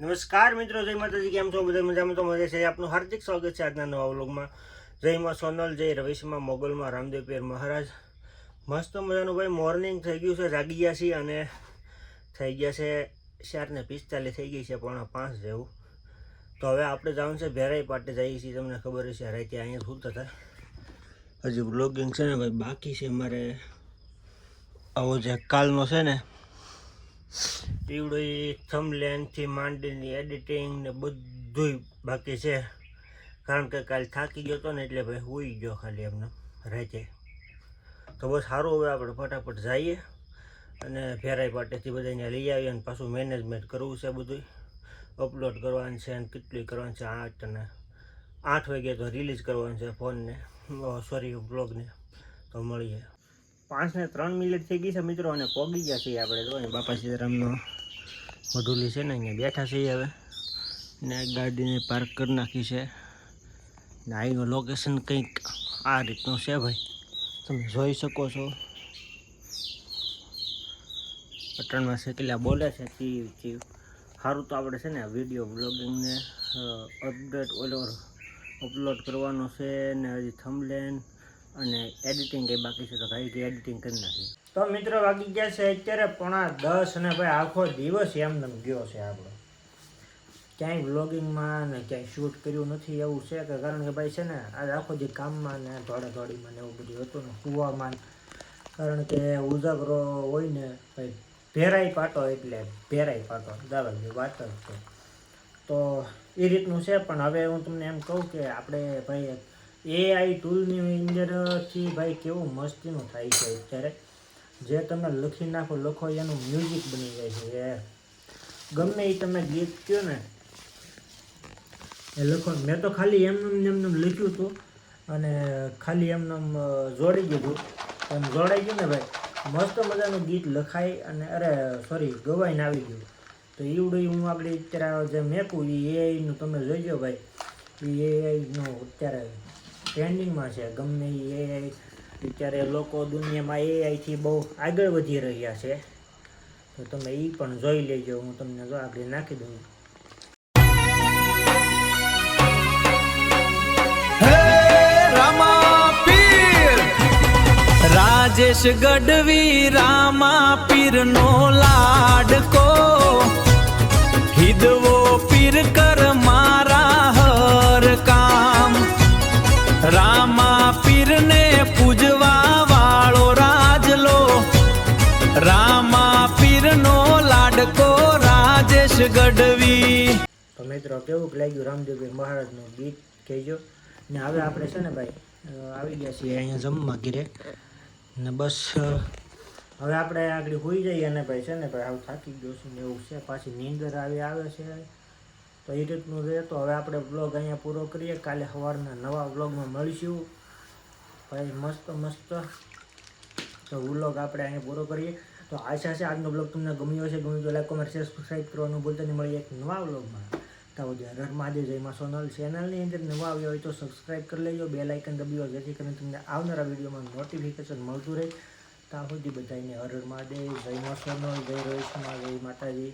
નમસ્કાર મિત્રો, જય માતાજી. કેમ છો બધા? મજામાં તો મજા છે. આપનું હાર્દિક સ્વાગત છે આજના નવા વ્લોગમાં. જય માં સોનલ, જય રવિશમાં, મોગલમાં, રામદેવ પીર મહારાજ. મસ્ત મજાનું ભાઈ મોર્નિંગ થઈ ગયું છે, જાગી ગયા છીએ અને થઈ ગયા છે 4:45 થઈ ગઈ છે, 4:45 જેવું. તો હવે આપણે જવાનું છે ભેરાઈ પાટે જઈએ છીએ. તમને ખબર હશે રાતે અહીંયા સૂતા હતા. હજી વ્લોગિંગ છે ને ભાઈ બાકી છે મારે. આવો જે કાલનો છે ને ઈવડું થંબનેલથી માંડીને એડિટિંગ ને બધું બાકી છે, કારણ કે કાલ થાકી ગયો હતો ને એટલે ભાઈ સૂઈ ગયો ખાલી એમને રાતે. તો બસ સારું, હવે આપણે ફટાફટ જઈએ અને ભેરાઈ પાટેથી બધાને લઈ આવીએ અને પાછું મેનેજમેન્ટ કરવું છે, બધું અપલોડ કરવાનું છે અને કેટલું કરવાનું છે. 8 વાગે તો રિલીઝ કરવાનું છે ફોનને, સોરી બ્લોગને. તો મળીએ. 5:03 થઈ ગઈ છે મિત્રો, અને પોગી ગયા છીએ આપણે. તો બાપા સીતારામનો મઢુલી છે ને અહીંયા બેઠા છીએ હવે, ને ગાડીને પાર્ક કરી નાખી છે. ને અહીંનું લોકેશન કંઈક આ રીતનું છે ભાઈ, તમે જોઈ શકો છો. પટણમાં શેકલા બોલે છે ચીવ. સારું, તો આપણે છે ને વિડીયો બ્લોગિંગને અપલોડ કરવાનો છે ને હજી થંબનેલ અને એડિટિંગ કંઈ બાકી છે, તો ભાઈ એડિટિંગ કરી નાખી. તો મિત્રો વાગી ગયા છે અત્યારે 9:10 અને ભાઈ આખો દિવસ એમને ગયો છે આપણો. ક્યાંય વ્લોગિંગમાં ને ક્યાંય શૂટ કર્યું નથી એવું છે, કે કારણ કે ભાઈ છે ને આજે આખો દી કામમાં ને દોડાદોડીમાં ને એવું બધું હતું ને કૂવામાં, કારણ કે ઉજાગરો હોય ને ભાઈ ભેરાઈ પાટો એટલે ભેરાઈ પાટો દાદાજી વાત જ છે. તો એ રીતનું છે. પણ હવે હું તમને એમ કહું કે આપણે ભાઈ AI ટૂલની અંદરથી ભાઈ કેવું મસ્તીનું થાય છે અત્યારે. જે તમે લખી લખો એનું મ્યુઝિક બની જાય છે. એ ગમે એ તમે ગીત કહો ને એ લખો. મેં તો ખાલી એમને લખ્યું હતું અને ખાલી એમને જોડી દીધું, એમ જોડાઈ ગયું ને ભાઈ, મસ્ત મજાનું ગીત લખાય અને ગવાઈને આવી ગયું. તો એવડું હું આપણે અત્યારે જે મેકું એ AIનું તમે જોઈજો ભાઈ. એ AIનું અત્યારે ટ્રેન્ડિંગમાં છે. ગમે એ AI અત્યારે લોકો દુનિયામાં AIથી બહુ આગળ વધી રહ્યા છે. તો તમે એ પણ જોઈ લેજો. હું તમને જો આગળ નાખી દઉં. રાજેશ ગઢવી રામા પીરનો લાડકો, હિદવો પીર કર મારા હર કામ. રામા પીરને પૂજવા વાળો રાજલો, રામા પીરનો લાડકો રાજેશ ગઢવી. તો મિત્રો કેવું લાગ્યું રામદેવ મહારાજનું ગીત કહેજો. ને હવે આપણે છે ને ભાઈ આવી ગયા છીએ અહીંયા જમવા ઘીરે, ને બસ હવે આપણે આગળ હોઈ જઈએ. અને ભાઈ છે ને ભાઈ હવે થાકી ગયો છું ને એવું છે, પાછી નીંદર આવે છે. તો એ રીતનું રહે. તો હવે આપણે બ્લોગ અહીંયા પૂરો કરીએ. કાલે સવારના નવા બ્લોગમાં મળીશું ભાઈ, મસ્ત. તો વ્લોગ આપણે અહીંયા પૂરો કરીએ. તો આશા છે આજનો બ્લોગ તમને ગમ્યો હશે. ગમ્યું તો લાઈક, કોમેન્ટ, શેર, સબસ્ક્રાઈબ કરવાનું ભૂલતા નહીં. મળીએ એક નવા બ્લોગમાં. તો હર મહાદેવ. જય માં સોનલ. ચેનલની અંદર નવા આવ્યા હોય તો સબસ્ક્રાઈબ કરી લેજો, બેલ આઇકન દબાવો, જેથી કરીને તમને આવનારા વિડીયોમાં નોટિફિકેશન મળતું રહે. ત્યાં સુધી બધાને હર મહાદેવ. જય માં સોનલ, જય રવિશમાં, જય માતાજી,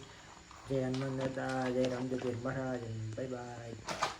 જય હનુમાન દાદા, જય રામદેવ પીર મહારાજ. Bye by.